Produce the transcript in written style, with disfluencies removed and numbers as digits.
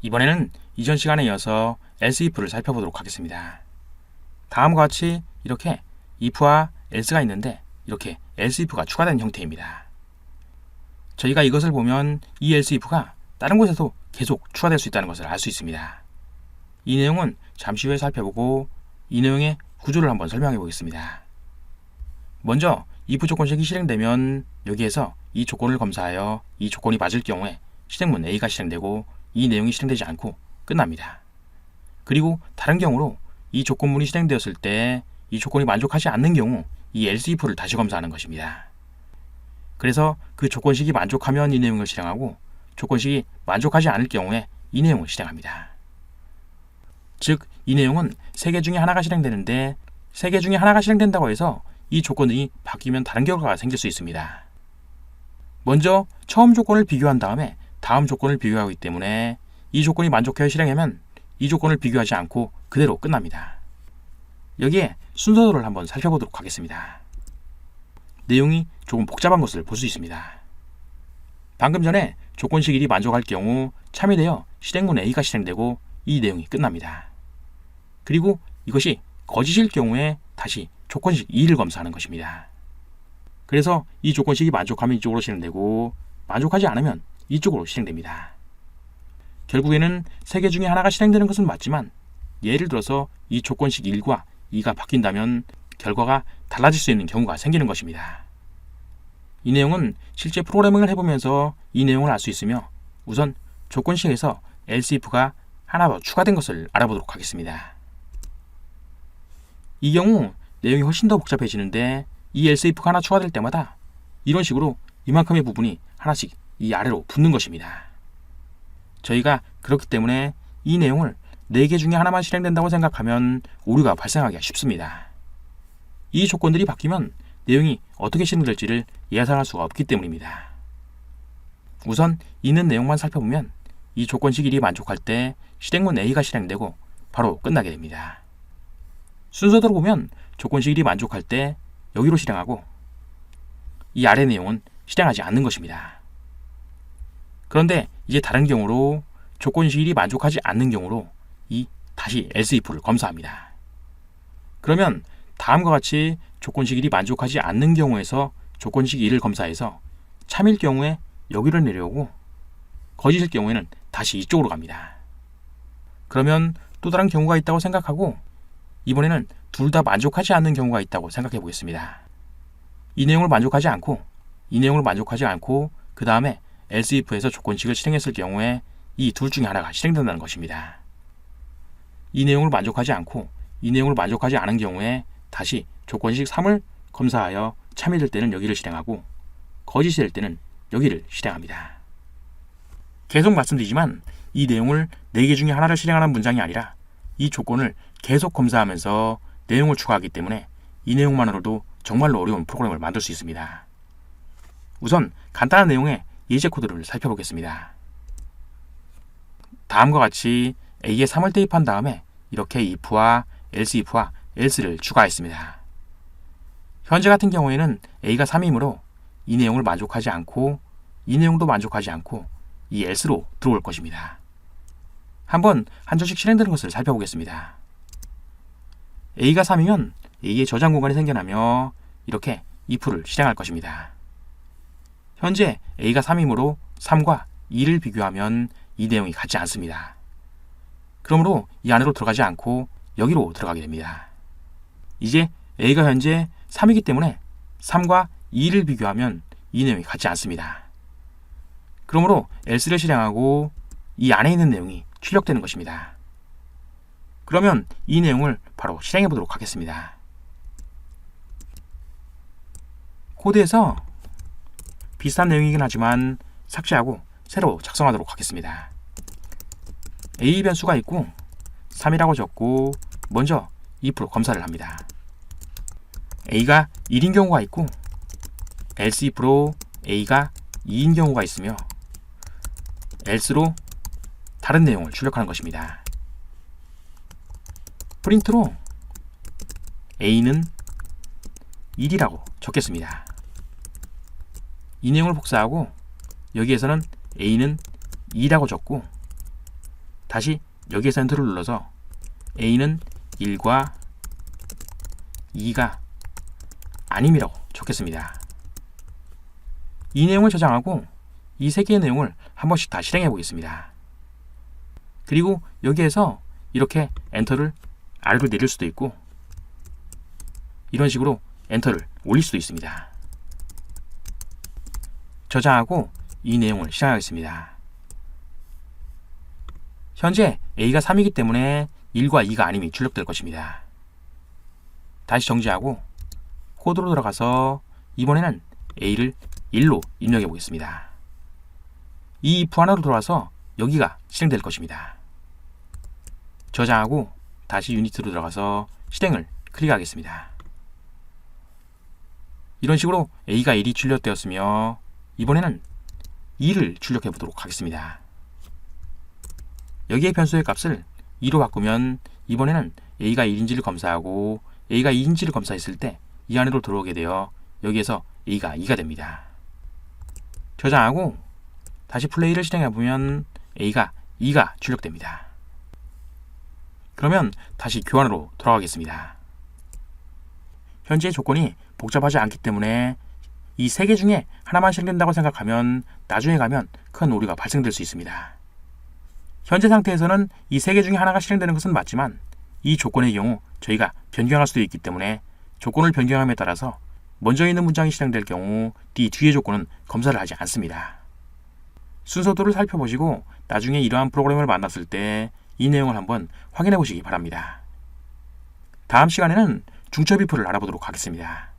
이번에는 이전 시간에 이어서 else if를 살펴보도록 하겠습니다. 다음과 같이 이렇게 if와 else가 있는데 이렇게 else if가 추가된 형태입니다. 저희가 이것을 보면 이 else if가 다른 곳에도 계속 추가될 수 있다는 것을 알 수 있습니다. 이 내용은 잠시 후에 살펴보고 이 내용의 구조를 한번 설명해 보겠습니다. 먼저 if 조건식이 실행되면 여기에서 이 조건을 검사하여 이 조건이 맞을 경우에 실행문 A가 실행되고 이 내용이 실행되지 않고 끝납니다. 그리고 다른 경우로 이 조건문이 실행되었을 때 이 조건이 만족하지 않는 경우 이 else if를 다시 검사하는 것입니다. 그래서 그 조건식이 만족하면 이 내용을 실행하고 조건식이 만족하지 않을 경우에 이 내용을 실행합니다. 즉, 이 내용은 3개 중에 하나가 실행되는데 3개 중에 하나가 실행된다고 해서 이 조건이 바뀌면 다른 결과가 생길 수 있습니다. 먼저 처음 조건을 비교한 다음에 다음 조건을 비교하기 때문에 이 조건이 만족하여 실행하면 이 조건을 비교하지 않고 그대로 끝납니다. 여기에 순서를 한번 살펴보도록 하겠습니다. 내용이 조금 복잡한 것을 볼 수 있습니다. 방금 전에 조건식 1이 만족할 경우 참여되어 실행문 A가 실행되고 이 내용이 끝납니다. 그리고 이것이 거짓일 경우에 다시 조건식 2를 검사하는 것입니다. 그래서 이 조건식이 만족하면 이쪽으로 실행되고 만족하지 않으면 이쪽으로 실행됩니다. 결국에는 3개 중에 하나가 실행되는 것은 맞지만 예를 들어서 이 조건식 1과 2가 바뀐다면 결과가 달라질 수 있는 경우가 생기는 것입니다. 이 내용은 실제 프로그래밍을 해보면서 이 내용을 알 수 있으며 우선 조건식에서 else if가 하나 더 추가된 것을 알아보도록 하겠습니다. 이 경우 내용이 훨씬 더 복잡해지는데 이 else if가 하나 추가될 때마다 이런 식으로 이만큼의 부분이 하나씩 이 아래로 붙는 것입니다. 저희가 그렇기 때문에 이 내용을 4개 중에 하나만 실행된다고 생각하면 오류가 발생하기가 쉽습니다. 이 조건들이 바뀌면 내용이 어떻게 실행될지를 예상할 수가 없기 때문입니다. 우선 있는 내용만 살펴보면 이 조건식 1이 만족할 때 실행문 A가 실행되고 바로 끝나게 됩니다. 순서대로 보면 조건식 1이 만족할 때 여기로 실행하고 이 아래 내용은 실행하지 않는 것입니다. 그런데 이제 다른 경우로 조건식 1이 만족하지 않는 경우로 이 다시 else if를 검사합니다. 그러면 다음과 같이 조건식 1이 만족하지 않는 경우에서 조건식 2를 검사해서 참일 경우에 여기를 내려오고 거짓일 경우에는 다시 이쪽으로 갑니다. 그러면 또 다른 경우가 있다고 생각하고 이번에는 둘 다 만족하지 않는 경우가 있다고 생각해 보겠습니다. 이 내용을 만족하지 않고 이 내용을 만족하지 않고 그 다음에 else if에서 조건식을 실행했을 경우에 이 둘 중에 하나가 실행된다는 것입니다. 이 내용을 만족하지 않고 이 내용을 만족하지 않은 경우에 다시 조건식 3을 검사하여 참여될 때는 여기를 실행하고 거짓이 될 때는 여기를 실행합니다. 계속 말씀드리지만 이 내용을 4개 중에 하나를 실행하는 문장이 아니라 이 조건을 계속 검사하면서 내용을 추가하기 때문에 이 내용만으로도 정말로 어려운 프로그램을 만들 수 있습니다. 우선 간단한 내용의 예제 코드를 살펴보겠습니다. 다음과 같이 A에 3을 대입한 다음에 이렇게 if와 else if와 else를 추가했습니다. 현재 같은 경우에는 A가 3이므로 이 내용을 만족하지 않고 이 내용도 만족하지 않고 이 else로 들어올 것입니다. 한번 한 절씩 실행되는 것을 살펴보겠습니다. A가 3이면 A의 저장 공간이 생겨나며 이렇게 if를 실행할 것입니다. 현재 A가 3이므로 3과 2를 비교하면 이 내용이 같지 않습니다. 그러므로 이 안으로 들어가지 않고 여기로 들어가게 됩니다. 이제 A가 현재 3이기 때문에 3과 2를 비교하면 이 내용이 같지 않습니다. 그러므로 else를 실행하고 이 안에 있는 내용이 출력되는 것입니다. 그러면 이 내용을 바로 실행해 보도록 하겠습니다. 코드에서 비슷한 내용이긴 하지만 삭제하고 새로 작성하도록 하겠습니다. A 변수가 있고 3이라고 적고 먼저 if로 검사를 합니다. A가 1인 경우가 있고 else if로 A가 2인 경우가 있으며 else로 다른 내용을 출력하는 것입니다. 프린트로 A는 1이라고 적겠습니다. 이 내용을 복사하고 여기에서는 A는 2라고 적고 다시 여기에서 엔터를 눌러서 A는 1과 2가 아님이라고 적겠습니다. 이 내용을 저장하고 이 세 개의 내용을 한 번씩 다 실행해 보겠습니다. 그리고 여기에서 이렇게 엔터를 아래로 내릴 수도 있고 이런 식으로 엔터를 올릴 수도 있습니다. 저장하고 이 내용을 실행하겠습니다. 현재 A가 3이기 때문에 1과 2가 아님이 출력될 것입니다. 다시 정지하고 코드로 들어가서 이번에는 A를 1로 입력해 보겠습니다. 이 if 안으로 들어와서 여기가 실행될 것입니다. 저장하고 다시 유니트로 들어가서 실행을 클릭하겠습니다. 이런 식으로 A가 1이 출력되었으며 이번에는 2를 출력해 보도록 하겠습니다. 여기에 변수의 값을 2로 바꾸면 이번에는 A가 1인지를 검사하고 A가 2인지를 검사했을 때 이 안으로 들어오게 되어 여기에서 A가 2가 됩니다. 저장하고 다시 플레이를 실행해보면 A가 2가 출력됩니다. 그러면 다시 교환으로 돌아가겠습니다. 현재 조건이 복잡하지 않기 때문에 이 세 개 중에 하나만 실행된다고 생각하면 나중에 가면 큰 오류가 발생될 수 있습니다. 현재 상태에서는 이 세 개 중에 하나가 실행되는 것은 맞지만 이 조건의 경우 저희가 변경할 수도 있기 때문에 조건을 변경함에 따라서 먼저 있는 문장이 실행될 경우 이 뒤의 조건은 검사를 하지 않습니다. 순서도를 살펴보시고 나중에 이러한 프로그램을 만났을 때 이 내용을 한번 확인해 보시기 바랍니다. 다음 시간에는 중첩 if를 알아보도록 하겠습니다.